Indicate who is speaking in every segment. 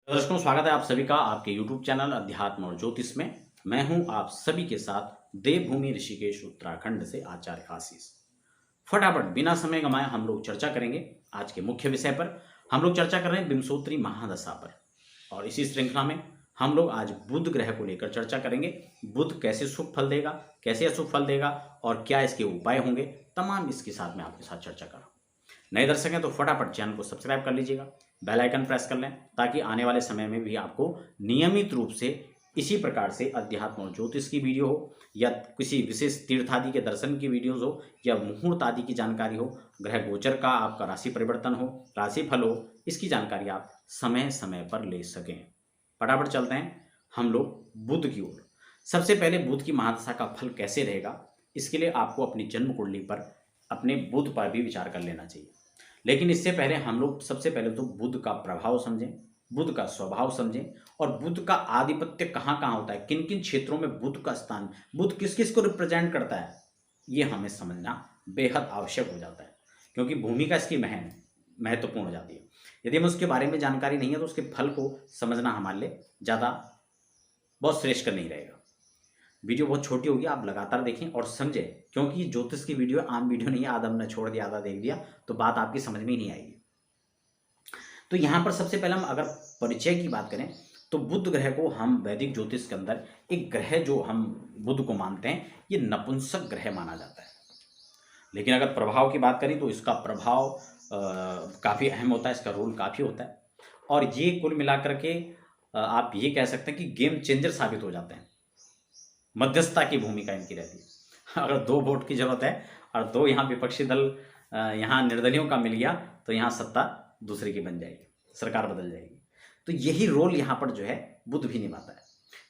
Speaker 1: दर्शकों, स्वागत है आप सभी का आपके YouTube चैनल अध्यात्म और ज्योतिष में। मैं हूं आप सभी के साथ देवभूमि ऋषिकेश उत्तराखंड से आचार्य आशीष। फटाफट बिना समय गंवाए हम लोग चर्चा करेंगे आज के मुख्य विषय पर। हम लोग चर्चा कर रहे हैं विंशोत्तरी महादशा पर, और इसी श्रृंखला में हम लोग आज बुध ग्रह को लेकर चर्चा करेंगे। बुध कैसे शुभ फल देगा, कैसे अशुभ फल देगा और क्या इसके उपाय होंगे, तमाम इसके साथ मैं आपके साथ चर्चा कर रहा हूँ। नए दर्शक हैं तो फटाफट चैनल को सब्सक्राइब कर लीजिएगा, बेल आइकन प्रेस कर लें ताकि आने वाले समय में भी आपको नियमित रूप से इसी प्रकार से अध्यात्म और ज्योतिष की वीडियो हो, या किसी विशेष तीर्थ आदि के दर्शन की वीडियोज हो, या मुहूर्त आदि की जानकारी हो, ग्रह गोचर का आपका राशि परिवर्तन हो, राशि फल हो, इसकी जानकारी आप समय समय पर ले सकें। फटाफट चलते हैं हम लोग बुध की ओर। सबसे पहले बुध की महादशा का फल कैसे रहेगा, इसके लिए आपको अपनी जन्म कुंडली पर अपने बुध पर भी विचार कर लेना चाहिए। लेकिन इससे पहले हम लोग सबसे पहले तो बुध का प्रभाव समझें, बुध का स्वभाव समझें, और बुध का आधिपत्य कहाँ कहाँ होता है, किन किन क्षेत्रों में बुध का स्थान, बुध किस किस को रिप्रेजेंट करता है, ये हमें समझना बेहद आवश्यक हो जाता है, क्योंकि भूमिका इसकी महत्वपूर्ण हो जाती है। यदि हमें उसके बारे में जानकारी नहीं है तो उसके फल को समझना हमारे लिए ज़्यादा बहुत श्रेष्ठ नहीं रहेगा। वीडियो बहुत छोटी होगी, आप लगातार देखें और समझें, क्योंकि ज्योतिष की वीडियो आम वीडियो नहीं है। आधा हमने छोड़ दिया, आधा देख दिया तो बात आपकी समझ में ही नहीं आएगी। तो यहाँ पर सबसे पहले हम अगर परिचय की बात करें तो बुध ग्रह को हम वैदिक ज्योतिष के अंदर एक ग्रह जो हम बुध को मानते हैं, ये नपुंसक ग्रह माना जाता है। लेकिन अगर प्रभाव की बात करें तो इसका प्रभाव काफ़ी अहम होता है, इसका रोल काफ़ी होता है, और ये कुल मिलाकर के आप ये कह सकते हैं कि गेम चेंजर साबित हो जाते हैं। मध्यस्थता की भूमिका इनकी रहती है। अगर 2 वोट की जरूरत है और 2 यहाँ विपक्षी दल यहाँ निर्दलियों का मिल गया तो यहाँ सत्ता दूसरे की बन जाएगी, सरकार बदल जाएगी। तो यही रोल यहाँ पर जो है बुध भी निभाता है।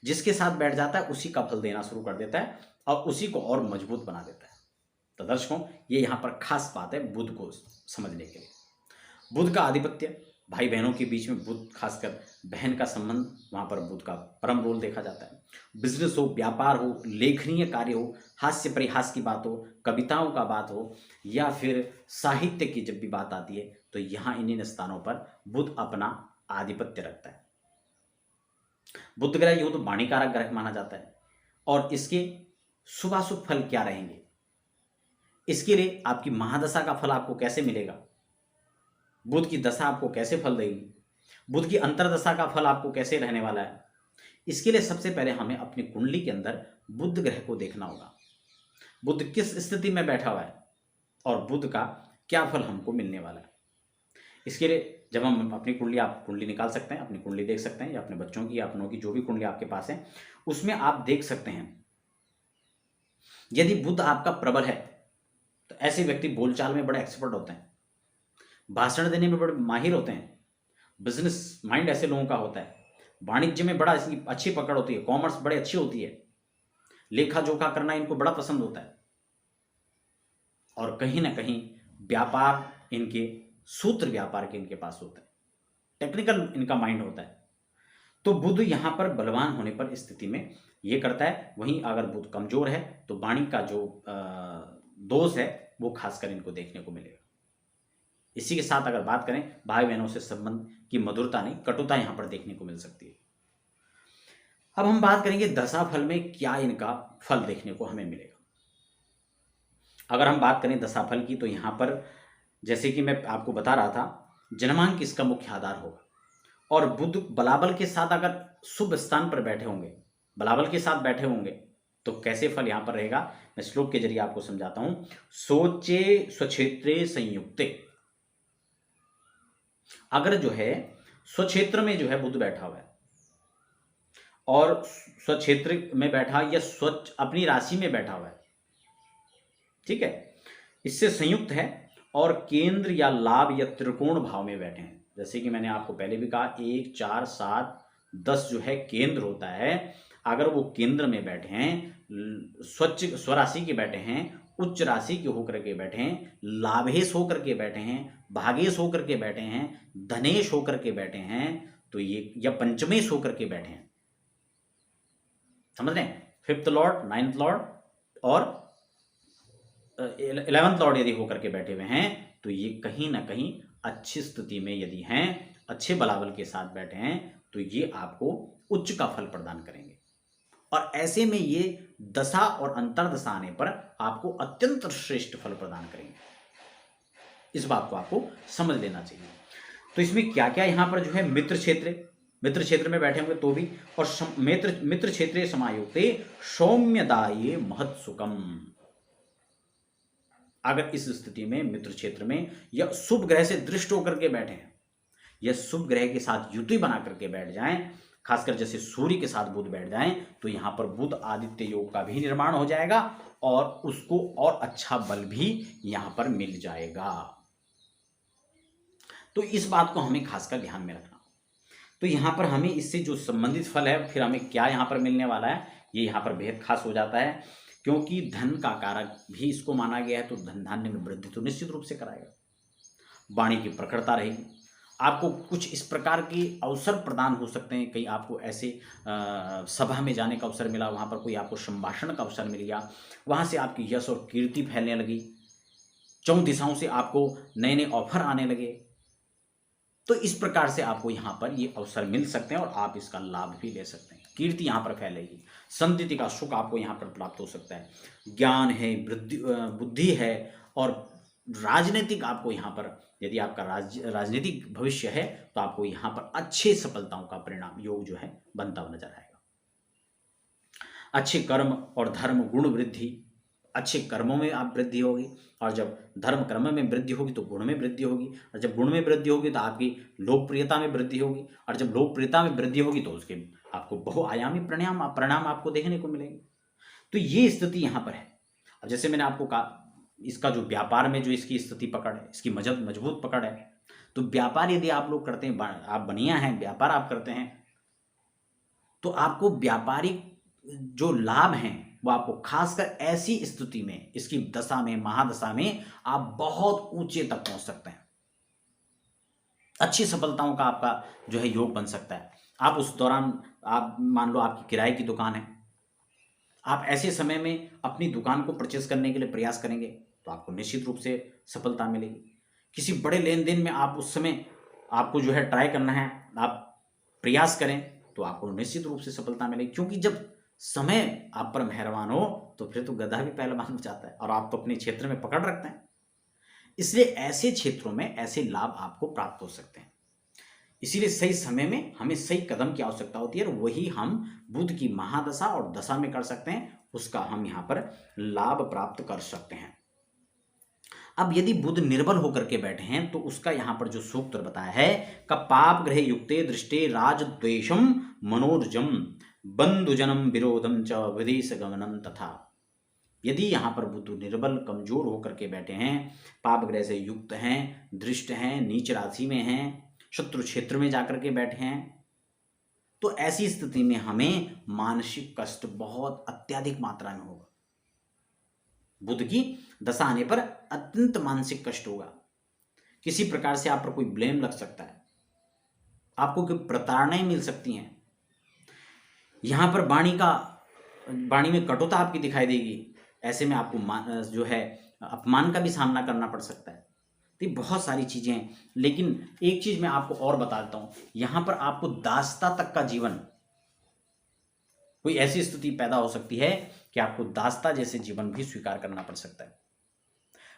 Speaker 1: जिसके साथ बैठ जाता है उसी का फल देना शुरू कर देता है और उसी को और मजबूत बना देता है। तो दर्शकों, ये यहाँ पर खास बात है बुध को समझने के लिए। बुध का आधिपत्य, भाई बहनों के बीच में बुध, खासकर बहन का संबंध, वहाँ पर बुध का परम रोल देखा जाता है। बिजनेस हो, व्यापार हो, लेखनीय कार्य हो, हास्य परिहास की बात हो, कविताओं का बात हो, या फिर साहित्य की जब भी बात आती है तो यहाँ इन स्थानों पर बुध अपना आधिपत्य रखता है। बुध ग्रह यूं तो वाणिकारक ग्रह माना जाता है, और इसके शुभाशुभ फल क्या रहेंगे, इसके लिए आपकी महादशा का फल आपको कैसे मिलेगा, बुध की दशा आपको कैसे फल देगी, बुध की अंतरदशा का फल आपको कैसे रहने वाला है, इसके लिए सबसे पहले हमें अपनी कुंडली के अंदर बुध ग्रह को देखना होगा। बुध किस स्थिति में बैठा हुआ है और बुध का क्या फल हमको मिलने वाला है। इसके लिए जब हम अपनी कुंडली, आप कुंडली निकाल सकते हैं, अपनी कुंडली देख सकते हैं, या अपने बच्चों की, अपनों की, जो भी कुंडली आपके पास है उसमें आप देख सकते हैं। यदि बुध आपका प्रबल है तो ऐसे व्यक्ति बोलचाल में बड़े एक्सपर्ट होते हैं, भाषण देने में बड़े माहिर होते हैं, बिजनेस माइंड ऐसे लोगों का होता है, वाणिज्य में बड़ा अच्छी पकड़ होती है, कॉमर्स बड़ी अच्छी होती है, लेखा जोखा करना इनको बड़ा पसंद होता है, और कहीं ना कहीं व्यापार इनके, सूत्र व्यापार के इनके पास होता है, टेक्निकल इनका माइंड होता है। तो बुध यहाँ पर बलवान होने पर स्थिति में ये करता है। वहीं अगर बुध कमजोर है तो वाणी का जो दोष है वो खासकर इनको देखने को मिलेगा। इसी के साथ अगर बात करें भाई बहनों से संबंध की मधुरता नहीं, कटुता यहाँ पर देखने को मिल सकती है। अब हम बात करेंगे दशा फल में क्या इनका फल देखने को हमें मिलेगा। अगर हम बात करें दशा फल की तो यहाँ पर जैसे कि मैं आपको बता रहा था, जन्मांक इसका मुख्य आधार होगा, और बुध बलाबल के साथ अगर शुभ स्थान पर बैठे होंगे, बलाबल के साथ बैठे होंगे तो कैसे फल यहाँ पर रहेगा, मैं श्लोक के जरिए आपको समझाता हूं। सोचे स्वक्षेत्रे संयुक्ते, अगर जो है स्वक्षेत्र में जो है बुध बैठा हुआ है और स्वक्षेत्र में बैठा या स्वच्छ अपनी राशि में बैठा हुआ है, ठीक है, इससे संयुक्त है, और केंद्र या लाभ या त्रिकोण भाव में बैठे हैं। जैसे कि मैंने आपको पहले भी कहा 1, 4, 7, 10 जो है केंद्र होता है। अगर वो केंद्र में बैठे हैं, स्वच्छ स्वराशि के बैठे हैं, उच्च राशि के होकर के बैठे हैं, लाभेश होकर के बैठे हैं, भागेश होकर के बैठे हैं, धनेश होकर के बैठे हैं, तो ये, या पंचमेश होकर के बैठे हैं, समझ रहे हैं, 5th लॉर्ड, 9th लॉर्ड और 11th लॉर्ड यदि होकर के बैठे हुए हैं, तो ये कहीं ना कहीं अच्छी स्थिति में यदि हैं, अच्छे बलाबल के साथ बैठे हैं, तो ये आपको उच्च का फल प्रदान करेंगे। और ऐसे में ये दशा और अंतर्दशा आने पर आपको अत्यंत श्रेष्ठ फल प्रदान करेंगे। इस बात को आपको समझ लेना चाहिए। तो इसमें क्या क्या यहाँ पर जो है मित्र क्षेत्र में बैठे होंगे तो भी, और मित्र क्षेत्रे समायुक्ते सौम्यदाये महत्सुकम। अगर इस स्थिति में मित्र क्षेत्र में या शुभ ग्रह से दृष्ट होकर के बैठे हैं या शुभ ग्रह के साथ युति बना करके बैठ जाएं, खासकर जैसे सूर्य के साथ बुध बैठ जाएं, तो यहां पर बुध आदित्य योग का भी निर्माण हो जाएगा और उसको और अच्छा बल भी यहां पर मिल जाएगा। तो इस बात को हमें खासकर ध्यान में रखना। तो यहां पर हमें इससे जो संबंधित फल है, फिर हमें क्या यहां पर मिलने वाला है, ये यहां पर बेहद खास हो जाता है, क्योंकि धन का कारक भी इसको माना गया है। तो धन धान्य में वृद्धि तो निश्चित रूप से कराएगा। वाणी की प्रखरता रहेगी। आपको कुछ इस प्रकार के अवसर प्रदान हो सकते हैं। कहीं आपको ऐसे सभा में जाने का अवसर मिला, वहाँ पर कोई आपको संभाषण का अवसर मिल गया, वहाँ से आपकी यश और कीर्ति फैलने लगी, चौं दिशाओं से आपको नए नए ऑफर आने लगे। तो इस प्रकार से आपको यहाँ पर ये अवसर मिल सकते हैं और आप इसका लाभ भी ले सकते हैं। कीर्ति यहाँ पर फैलेगी, संतति का सुख आपको यहाँ पर प्राप्त हो सकता है, ज्ञान है, बुद्धि है, और राजनीतिक आपको यहाँ पर, यदि आपका राजनीतिक भविष्य है तो आपको यहाँ पर अच्छे सफलताओं का परिणाम योग जो है बनता हुआ नजर आएगा। अच्छे कर्म और धर्म गुण वृद्धि, अच्छे कर्मों में आप वृद्धि होगी, और जब धर्म कर्म में वृद्धि होगी तो गुण में वृद्धि होगी, और जब गुण में वृद्धि होगी तो आपकी लोकप्रियता में वृद्धि होगी, और जब लोकप्रियता में वृद्धि होगी तो उसके आपको बहुआयामी परिणाम आपको देखने को मिलेंगे। तो ये स्थिति यहाँ पर है। अब जैसे मैंने आपको कहा, इसका जो व्यापार में जो इसकी स्थिति पकड़ है, इसकी मजबूत पकड़ है, तो व्यापार यदि आप लोग करते हैं, आप बनिया हैं, व्यापार आप करते हैं, तो आपको व्यापारिक जो लाभ हैं वो आपको खासकर ऐसी स्थिति में, इसकी दशा में, महादशा में आप बहुत ऊंचे तक पहुंच सकते हैं। अच्छी सफलताओं का आपका जो है योग बन सकता है। आप उस दौरान, आप मान लो आपकी किराए की दुकान है, आप ऐसे समय में अपनी दुकान को परचेस करने के लिए प्रयास करेंगे तो आपको निश्चित रूप से सफलता मिलेगी। किसी बड़े लेन देन में आप उस समय आपको जो है ट्राई करना है, आप प्रयास करें तो आपको निश्चित रूप से सफलता मिलेगी। क्योंकि जब समय आप पर मेहरबान हो तो फिर तो गधा भी पहलवान हो जाता है, और आप तो अपने क्षेत्र में पकड़ रखते हैं। इसलिए ऐसे क्षेत्रों में ऐसे लाभ आपको प्राप्त हो सकते हैं। इसीलिए सही समय में हमें सही कदम की आवश्यकता होती है, और वही हम बुध की महादशा और दशा में कर सकते हैं। उसका हम यहाँ पर लाभ प्राप्त कर सकते हैं। अब यदि बुध निर्बल होकर के बैठे हैं तो उसका यहाँ पर जो सूत्र बताया है, का पाप ग्रह युक्ते दृष्टे राजद्वेषम मनोर्जम बंधुजनम विरोधम च विदेश गमनम तथा। यदि यहाँ पर बुध निर्बल कमजोर होकर के बैठे हैं, पाप ग्रह से युक्त हैं, दृष्ट हैं, नीच राशि में हैं, शत्रु क्षेत्र में जाकर के बैठे हैं, तो ऐसी स्थिति में हमें मानसिक कष्ट बहुत अत्यधिक मात्रा में होगा। बुध की दशा आने पर अत्यंत मानसिक कष्ट होगा। किसी प्रकार से आप पर कोई ब्लेम लग सकता है, आपको कोई प्रताड़नाएं मिल सकती हैं। यहां पर वाणी में कटुता आपकी दिखाई देगी। ऐसे में आपको जो है अपमान का भी सामना करना पड़ सकता है। तो ये बहुत सारी चीजें हैं। लेकिन एक चीज मैं आपको और बता देता हूं, यहां पर आपको दासता तक का जीवन, कोई ऐसी स्थिति पैदा हो सकती है कि आपको दासता जैसे जीवन भी स्वीकार करना पड़ सकता है।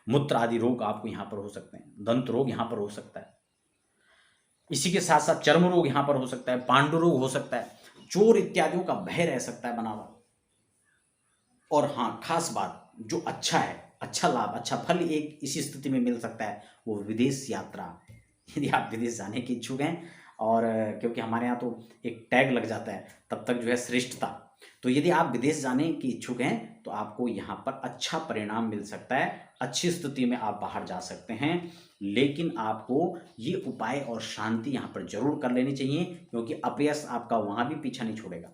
Speaker 1: मूत्र आदि रोग आपको यहां पर हो सकते हैं, दंत रोग यहां पर हो सकता है, इसी के साथ साथ चर्म रोग यहां पर हो सकता है, पांडु रोग हो सकता है, चोर इत्यादियों का भय रह सकता है बना हुआ। और हाँ, खास बात जो अच्छा है, अच्छा लाभ, अच्छा फल एक इसी स्थिति में मिल सकता है, वो विदेश यात्रा। यदि आप विदेश जाने के इच्छुक हैं, और क्योंकि हमारे यहाँ तो एक टैग लग जाता है तब तक जो है श्रेष्ठता, तो यदि आप विदेश जाने के इच्छुक हैं तो आपको यहाँ पर अच्छा परिणाम मिल सकता है, अच्छी स्थिति में आप बाहर जा सकते हैं। लेकिन आपको ये उपाय और शांति यहाँ पर जरूर कर लेनी चाहिए, क्योंकि अपयश आपका वहां भी पीछा नहीं छोड़ेगा।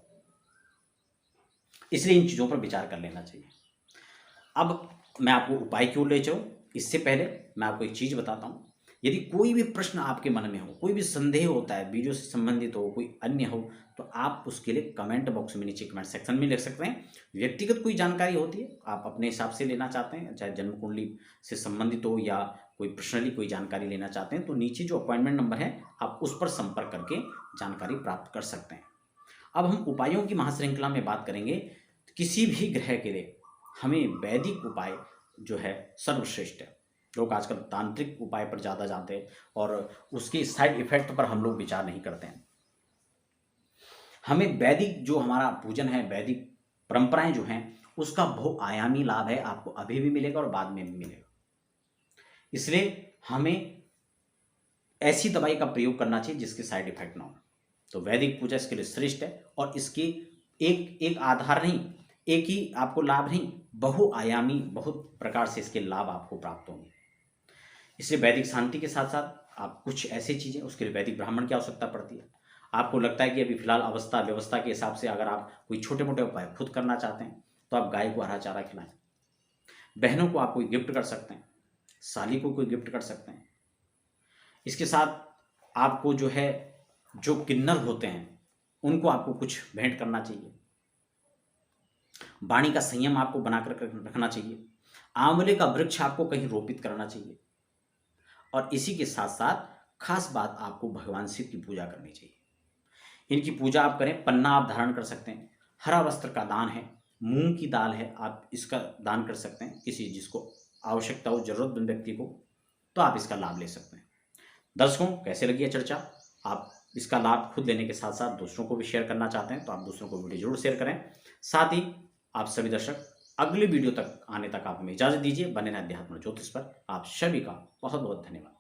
Speaker 1: इसलिए इन चीज़ों पर विचार कर लेना चाहिए। अब मैं आपको उपाय क्यों ले जाऊँ, इससे पहले मैं आपको एक चीज़ बताता हूँ। यदि कोई भी प्रश्न आपके मन में हो, कोई भी संदेह होता है, वीडियो से संबंधित हो, कोई अन्य हो, तो आप उसके लिए कमेंट बॉक्स में नीचे कमेंट सेक्शन में लिख सकते हैं। व्यक्तिगत कोई जानकारी होती है, आप अपने हिसाब से लेना चाहते हैं, चाहे जन्म कुंडली से संबंधित हो या कोई पर्सनली कोई जानकारी लेना चाहते हैं, तो नीचे जो अपॉइंटमेंट नंबर है आप उस पर संपर्क करके जानकारी प्राप्त कर सकते हैं। अब हम उपायों की महाश्रृंखला में बात करेंगे। किसी भी ग्रह के लिए हमें वैदिक उपाय जो है सर्वश्रेष्ठ है। लोग आजकल तांत्रिक उपाय पर ज़्यादा जानते हैं और उसके साइड इफेक्ट पर हम लोग विचार नहीं करते हैं। हमें वैदिक जो हमारा पूजन है, वैदिक परंपराएं जो हैं, उसका बहुआयामी लाभ है, आपको अभी भी मिलेगा और बाद में भी मिलेगा। इसलिए हमें ऐसी दवाई का प्रयोग करना चाहिए जिसके साइड इफेक्ट ना हो। तो वैदिक पूजा इसके लिए श्रेष्ठ है और इसकी एक एक आधार नहीं, एक ही आपको लाभ नहीं, बहुआयामी बहुत प्रकार से इसके लाभ आपको प्राप्त होंगे। इसलिए वैदिक शांति के साथ साथ आप कुछ ऐसी चीज़ें, उसके लिए वैदिक ब्राह्मण की आवश्यकता पड़ती है। आपको लगता है कि अभी फिलहाल अवस्था व्यवस्था के हिसाब से अगर आप कोई छोटे मोटे उपाय खुद करना चाहते हैं तो आप गाय को हरा चारा खिलाएं। बहनों को आप कोई गिफ्ट कर सकते हैं, साली को कोई गिफ्ट कर सकते हैं। इसके साथ आपको जो है, जो किन्नर होते हैं उनको आपको कुछ भेंट करना चाहिए। वाणी का संयम आपको बनाकर रखना चाहिए। आंवले का वृक्ष आपको कहीं रोपित करना चाहिए। और इसी के साथ साथ खास बात, आपको भगवान शिव की पूजा करनी चाहिए। इनकी पूजा आप करें, पन्ना आप धारण कर सकते हैं, हरा वस्त्र का दान है, मूंग की दाल है, आप इसका दान कर सकते हैं किसी जिसको आवश्यकता हो, जरूरतमंद व्यक्ति को, तो आप इसका लाभ ले सकते हैं। दर्शकों, कैसे लगी है चर्चा? आप इसका लाभ खुद लेने के साथ साथ दूसरों को भी शेयर करना चाहते हैं तो आप दूसरों को वीडियो जरूर शेयर करें। साथ ही आप सभी दर्शक अगली वीडियो तक आने तक आप हमें इजाजत दीजिए। बने रहें अध्यात्म और ज्योतिष पर। आप सभी का बहुत बहुत धन्यवाद।